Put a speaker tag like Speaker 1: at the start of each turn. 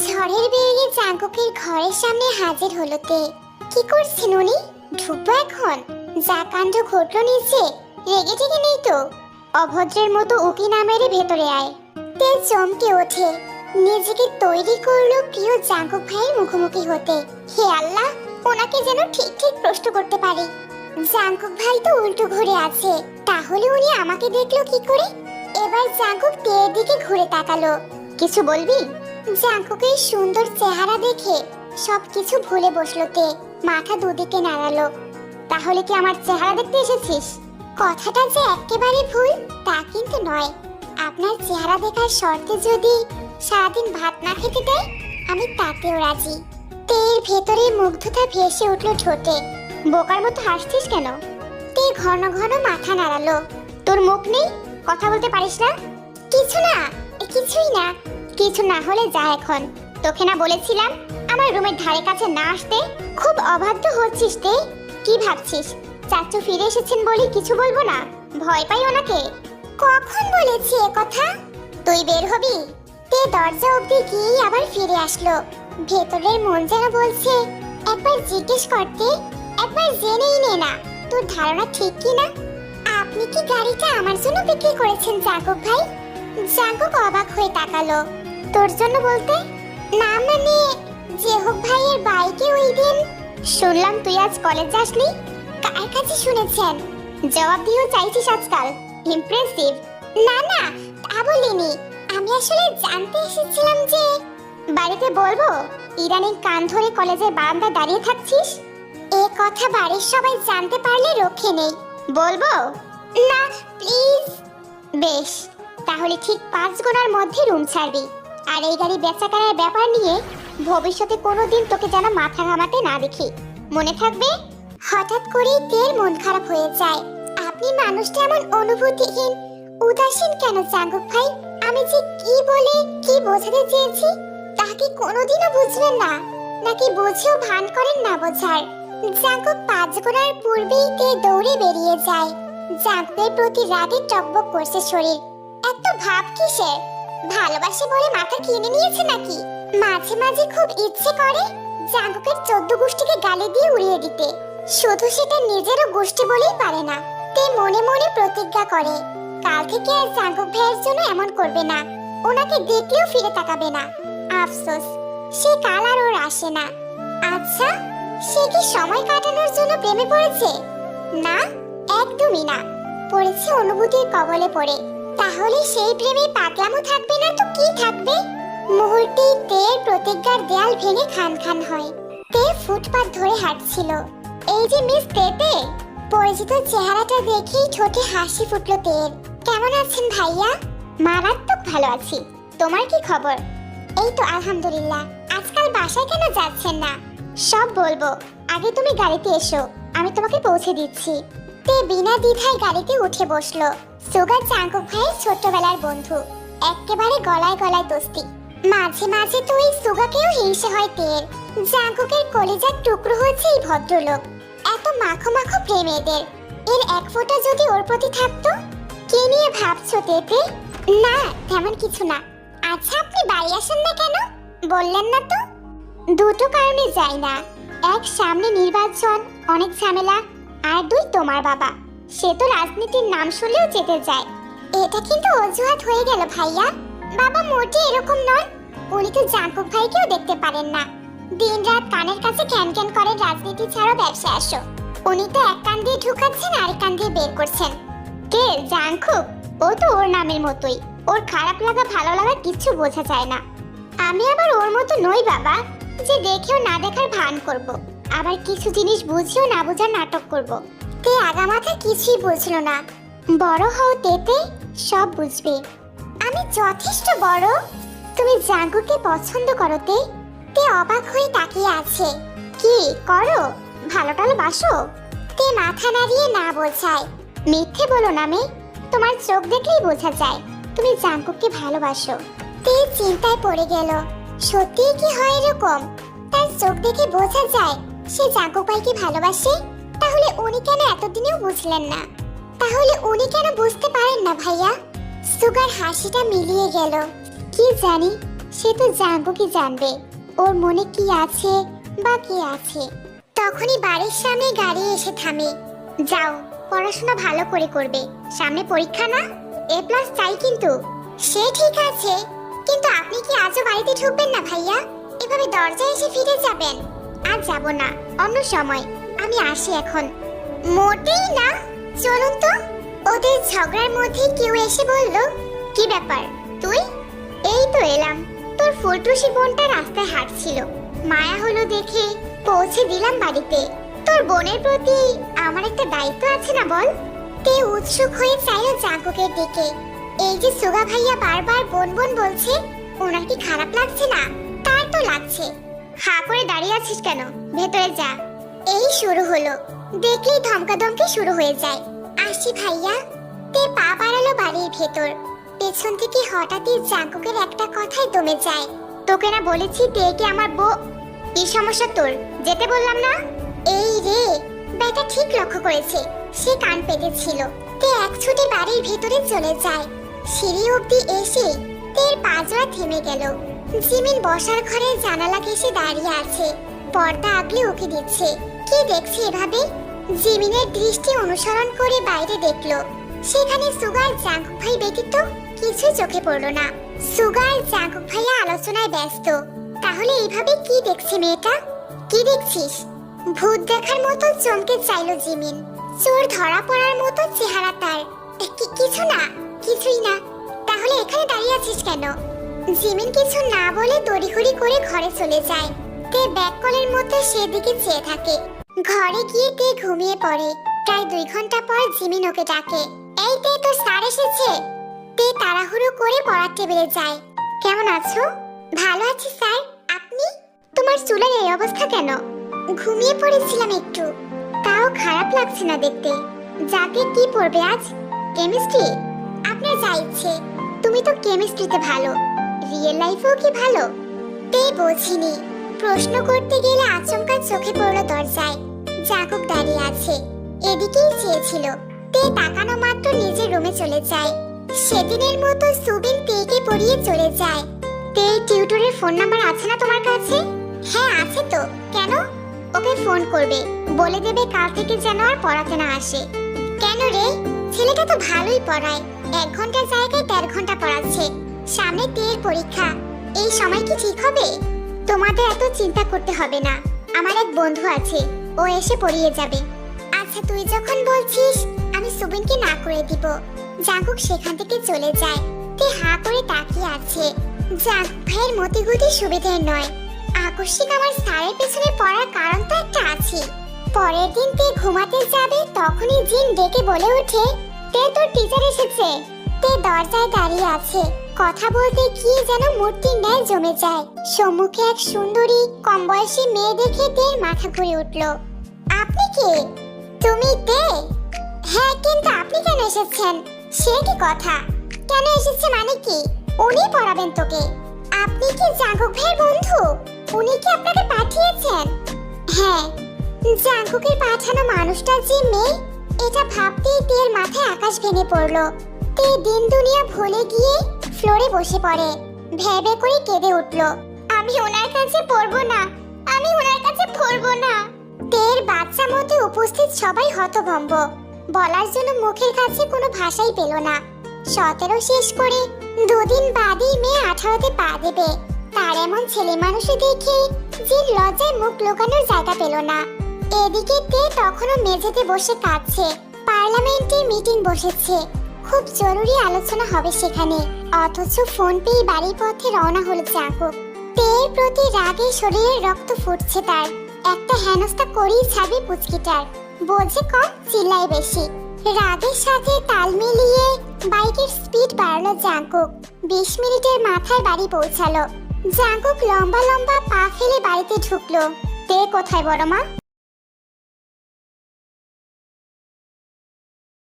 Speaker 1: ঝড়ের বেগে জাঙ্কুকের ঘরের সামনে হাজির হলো তে। কি করছেন উনি? ঢুকবো এখন? যা কাণ্ড ঘটলো নিচে, রেগে টেগে নেই তো? অভদ্রের মতো উকি না মেরে ভেতরে আয়। তে চমকে ওঠে, নিজেকে তৈরি করলো প্রিয় জাঙ্কুক ভাইয়ের মুখোমুখি হতে। হে আল্লাহ, ওনাকে যেন ঠিক ঠিক প্রশ্ন করতে পারি। জাঙ্কুক ভাই তো উল্টো ঘুরে আছে, তাহলে উনি আমাকে দেখলো কি করে? এবার জাঙ্কুক তের দিকে ঘুরে তাকালো। কিছু বলবি? জাঙ্কুকের সুন্দর চেহারা দেখে সবকিছু ভুলে বসলো তে, মাথা দুদিকে নাড়ালো। তাহলে কি আমার চেহারা দেখতে এসেছিস? কথাটা যে একেবারে ভুল তা কিন্তু নয়। আপনার চেহারা দেখার শর্তে যদি সারাদিন ভাত না খেতে দেয়, আমি তাতেও রাজি। তের ভেতরে মুগ্ধতা ভেসে উঠলো ঠোঁটে। বোকার মতো হাসছিস কেন? তে ঘন ঘন মাথা নাড়ালো। তোর মুখ নেই? কথা বলতে পারিস না? কিছু না, কিছুই না। কিছু না হলে যা এখন। তোকে না বলেছিলাম আমার রুমের ধারে কাছে না আসতে? খুব অবাধ্য হচ্ছিস তে। কি ভাবছিস চাচু ফিরে এসেছেন বলে কিছু বলবো না? ভয় পাই ওনাকে? কখন বলেছি এ কথা? তুই বের হবি? তে দরজা অবধি গিয়ে আবার ফিরে আসলো। ভেতরের মন যেন বলছে, একবার জিজ্ঞেস করতে, একবার জেনেই নে না তোর ধারণা ঠিক কি না। আপনি কি গাড়িটা আমার জন্য বিক্রি করেছেন জাঙ্কুক ভাই? জাঙ্কুক অবাক হয়ে তাকালো। তোর জন্য বলতে? না মানে জেহক ভাইয়ের বাইকে ওই দিন শুনলাম তুই আজ কলেজ যাসনি। কার কাছে শুনেছেন? জবাব দিয়েও চাইছিস আজকাল? ইমপ্রেসিভ। না না, তা বলিনি। আমি আসলে জানতে এসেছিলাম যে বাড়িতে বলবো ইদানিং কান ধরে কলেজের বারান্দায় দাঁড়িয়ে থাকছিস। এ কথা বাড়ির সবাই জানতে পারলে রক্ষে নেই। বলবো না? প্লিজ। বেশ, তাহলে ঠিক 5 গুণার মধ্যে রুম ছাড়বি। আর এই গাড়ি বেচাকেনার ব্যাপার নিয়ে ভবিষ্যতে কোনোদিন তোকে যেন মাথা ঘামাতে না দেখি, মনে থাকবে? হঠাৎ করেই তের মন খারাপ হয়ে যায়। আপনি মানুষটা এমন অনুভূতিহীন, উদাসীন কেন জাঙ্কুক ভাই? আমি যে কি বলে কি বোঝাতে চেয়েছি তা কি কোনোদিনও বুঝবেন না? নাকি বুঝেও ভান করেন না বোঝার? জাঙ্কুক 5 গুণার পূর্বেই তে দৌড়ে বেরিয়ে যায়। জাঙ্কুকের প্রতি রাগে টকবক করছে শরীর। এত ভাব কিসের? ভালোবাসে বলে মাথা কিনে নিয়েছে নাকি? মাঝে মাঝে খুব ইচ্ছে করে জাঙ্কুকের 14 গোষ্ঠীকে গালি দিয়ে উড়িয়ে দিতে, শুধু সেটা নিজেরও গোষ্ঠী বলেই পারে না। তে মনে মনে প্রতিজ্ঞা করে কাল থেকে আর জাঙ্কুক ভাইয়ের জন্য এমন করবে না, ওনাকে দেখলেও ফিরে তাকাবে না। আফসোস, সে কাল আর ওর আসে না। আচ্ছা, সে কি সময় কাটানোর জন্য প্রেমে পড়েছে? না, একদমই না। পড়েছে অনুভূতির কবলে পড়ে। তাহলে সেই প্রেমে পাগলামো থাকবে না তো কি থাকবে? মুহূর্তেই তের প্রতিজ্ঞার দেয়াল ভেঙে খান খান হয়। তে ফুটপাত ধরে হাঁটছিল। এই যে মিস তেতে। পরিচিত চেহারাটা দেখেই ঠোঁটে হাসি ফুটলো তের। কেমন আছেন ভাইয়া? মারাত্মক ভালো আছি। তোমার কি খবর? এই তো আলহামদুলিল্লাহ। আজকাল বাসায় কেন যাচ্ছেন না? সব বলবো, আগে তুমি গাড়িতে এসো, আমি তোমাকে পৌঁছে দিচ্ছি। তে বিনা দ্বিধায় গাড়িতে উঠে বসলো। সুগার জাঙ্কুক ভাইয়ের ছোটবেলার বন্ধু, একেবারে গলায় গলায় দোস্তি। মাঝে মাঝে তো এই সুগাকেও হিংসে হয় তের। জাঙ্কুকের কলিজার টুকরো হচ্ছে এই ভদ্রলোক। এত মাখো মাখো প্রেম এদের। এর এক ফোঁটা যদি ওর প্রতি থাকতো। কি নিয়ে ভাবছো তেতে? না, তেমন কিছু না। আচ্ছা, আপনি বাড়ি আসেন না কেন? বললেন না তো? দুটো কারণে যাই না। এক, সামনে নির্বাচন, অনেক ঝামেলা। আর 2, তোমার বাবা, সে তো রাজনীতির নাম শুনলেও চেতে যায়। এটা কিন্তু অজুহাত হয়ে গেল ভাইয়া। বাবা মোটে এরকম নন। উনি তো জাঙ্কুক ভাইকেও দেখতে পারেন না। দিনরাত কানের কাছে ক্যান ক্যান করেন রাজনীতি ছাড়া ব্যবসা আসো। উনি তো এক কান দিয়ে ঢুকাচ্ছেন আর এক কান দিয়ে বের করছেন। কে? জাঙ্কুক? ও তো ওর নামের মতোই। ওর খারাপ লাগা ভালো লাগা কিছু বোঝা যায় না। আমি আবার ওর মতো নই বাবা, যে দেখেও না দেখার ভান করব, আবার কিছু জিনিস বুঝেও না বোঝার নাটক করব। তে আগামাথা কিছুই বুঝলো না। বড় হও তেতে, সব বুঝবে। আমি যথেষ্ট বড়। তুমি জাঙ্কুকে পছন্দ করো তে? তে অবাক হয়ে তাকিয়ে আছে। কি করো? ভালো টালো বাসো? তে মাথা নাড়িয়ে না বোঝায়। মিথ্যে বলো না মেয়ে, তোমার চোখ দেখলেই বোঝা যায় তুমি জাঙ্কুককে ভালোবাসো। তে চিন্তায় পড়ে গেল। সত্যিই কি হয় এরকম? তার চোখ দেখে বোঝা যায় সে জাঙ্কুক ভাইকে ভালোবাসে। তাহলে উনি কেন এতদিনেও বুঝলেন না? তাহলে উনি কেন বুঝতে পারেন না ভাইয়া? সুগার হাসিটা মিলিয়ে গেল। কি জানি, সে তো জাঙ্কুকই জানবে ওর মনে কি আছে বা কি আছে। তখনই বাড়ির সামনে গাড়ি এসে থামে। যাও, পড়াশোনা ভালো করে করবে, সামনে পরীক্ষা না, A+ চাই কিন্তু। সে ঠিক আছে, কিন্তু আপনি কি আজও বাড়িতে ঢুকবেন না ভাইয়া? এভাবে দরজায় এসে ফিরে যাবেন? আর যাব না, অন্য সময়। আমি আসি এখন। মোটেই না, চলুন তো। ওদের ঝগড়ার মধ্যে কেউ এসে বলল, কি ব্যাপার তুই? এই তো এলাম। তোর ফুলটুসি বোনটা রাস্তায় হাঁটছিল, মায়া হলো দেখে পৌঁছে দিলাম বাড়িতে। তোর বোনের প্রতি আমার একটা দায়িত্ব আছে না বল? তে উৎসুক হয়ে চাইল জাঙ্কুকের দিকে। এই যে সুগা ভাইয়া বারবার বোন বোন বলছে, ওনার কি খারাপ লাগছে না? তার তো লাগছে। হা করে দাঁড়িয়ে আছিস কেন? ভেতরে যা। এই শুরু হলো, দেখলেই ধমকাধমকি শুরু হয়ে যায়। আসি ভাইয়া। তে পা বাড়ালো বাড়ির ভেতর। পেছন থেকে হঠাৎই জাঙ্কুকের একটা কথাই দমে যায়। তোকে না বলেছি তেকে আমার বউ? কি সমস্যা তোর? যেতে বললাম না? এই রে, বেটা ঠিক লক্ষ্য করেছে, সে কান পেতেছিল। তে এক ছুটে বাড়ির ভেতরে চলে যায়। সিঁড়ি অবধি এসে তের পা জোড়া থেমে গেল। জিমিন বসার ঘরে জানালা ঘেঁষে দাঁড়িয়ে আছে, পর্দা আগলে উকি দিচ্ছে। কি দেখছে এভাবে? জিমিনের দৃষ্টি অনুসরণ করে বাইরে দেখলো, সেখানে সুগার জাঙ্কুক ভাই ব্যতীত কিছু চোখে পড়লো না। সুগার জাঙ্কুক ভাইয়া আলোচনায় ব্যস্ত। তাহলে এইভাবে কি দেখছে মেয়েটা? কি দেখছিস? ভূত দেখার মতো চমকে চাইলো জিমিন। চোর ধরা পড়ার মতো চেহারা তার। কিছু না, কিছুই না। তাহলে এখানে দাঁড়িয়ে আছিস কেন? জিমিন কিছু না বলে দড়িঘড়ি করে ঘরে চলে যায়। তে ব্যাক কলের মধ্যে সেদিকে চেয়ে থাকে। ঘরে গিয়ে তে ঘুমিয়ে পড়ে। প্রায় 2 ঘন্টা পর জিমিন ওকে ডাকে। এই তে, তোর স্যার এসেছে। তে তাড়াহুড়ো করে পড়ার টেবিলে যায়। কেমন আছো? ভালো আছি স্যার, আপনি? তোমার চুলের এই অবস্থা কেন? ঘুমিয়ে পড়েছিলাম একটু। তাও খারাপ লাগছে না দেখতে। যাকে কি পড়বে আজ? কেমিস্ট্রি? আপনার যা ইচ্ছে। তুমি তো কেমিস্ট্রিতে ভালো, রিয়েল লাইফেও কি ভালো? তে বোঝেনি। প্রশ্ন করতে গেলে আচমকা চোখে পড়লো দরজায়। জাঙ্কুক দাঁড়িয়ে আছে, এদিকেই চেয়েছিল। তে তাকানো মাত্র নিজের রুমে চলে যায়। সেদিনের মতো সুবিন তেকে পড়িয়ে চলে যায়। তে, টিউটরের ফোন নাম্বার আছে না তোমার কাছে? হ্যাঁ আছে তো, কেন? ওকে ফোন করবে, বলে দেবে কাল থেকে যেন আর পড়াতে না আসে। কেন রে? ছেলেটা তো ভালোই পড়ায়, 1 ঘন্টার জায়গায় 1.5 ঘন্টা পড়াচ্ছে। সামনে তের পরীক্ষা, এই সময় কি ঠিক হবে? তোমাদের এত চিন্তা করতে হবে না, আমার এক বন্ধু আছে, ও এসে পড়িয়ে যাবে। আচ্ছা তুই যখন বলছিস, আমি সুবিনকে না করে দিব। জাঙ্কুক সেখান থেকে চলে যায়। তে হা করে তাকিয়ে আছে। জাঙ্কুক ভাইয়ের মতিগতি সুবিধের নয়। আকস্মিক আমার স্যারের পেছনে পড়ার কারণ তো একটা আছে। পরের দিন তে ঘুমাতে যাবে, তখনই জিন ডেকে বলে ওঠে, তে তোর টিচার এসেছে। তে দরজায় দাঁড়িয়ে আছে, কথা বলতে গিয়ে যেন মূর্তির ন্যায় জমে যায়। সম্মুখে এক সুন্দরী কম বয়সী মেয়ে দেখে তের মাথা ঘুরে উঠল। আপনি কে? তুমি তে? হ্যাঁ, কিন্তু আপনি কেন এসেছেন? সে কি কথা? কেন এসেছে মানে কি? উনি পড়াবেন তোকে। আপনি কি জাঙ্কুক ভাইয়ের বন্ধু? উনি কি আপনাকে পাঠিয়েছেন? হ্যাঁ। জাঙ্কুকের পাঠানো মানুষটা যে মেয়ে, এটা ভাবতেই তের মাথায় আকাশ ভেঙে পড়লো। তে দিন দুনিয়া ভুলে গিয়ে ফ্লোরে বসে পড়ে। ভেবে করে কেঁদে উঠলো, আমি ওনার কাছে পড়বো না, আমি ওনার কাছে পড়বো না। তের বাচ্চা মতে উপস্থিত সবাই হতভম্ব। বলার জন্য মুখের কাছে কোনো ভাষাই পেল না। 17 শেষ করে 2 দিন বাদেই মেয়ে 18তে পা দেবে। তার এমন ছেলে মানুষ দেখে জিন লজ্জায় মুখ লুকানোর জায়গা পেল না। এদিকে তে তখনও মেঝেতে বসে কাঁদছে। পার্লামেন্টের মিটিং বসেছে, খুব জরুরি আলোচনা হবে সেখানে। অথচ ফোন পেয়ে বাড়ির পথে রওনা হলো জাঙ্কুক। তের প্রতি রাগে শরীরের রক্ত ফুটছে তার। একটা হেনস্থা করেই ছাড়বে পুচকিটার। বোঝে কম, চিল্লায় বেশি। রাগের সাথে তাল মিলিয়ে বাইকের স্পিড বাড়ালো জাঙ্কুক। 20 মিনিটের মাথায় বাড়ি পৌঁছালো। জাঙ্কুক লম্বা লম্বা পা ফেলে বাড়িতে ঢুকলো। তে কোথায় বড় মা?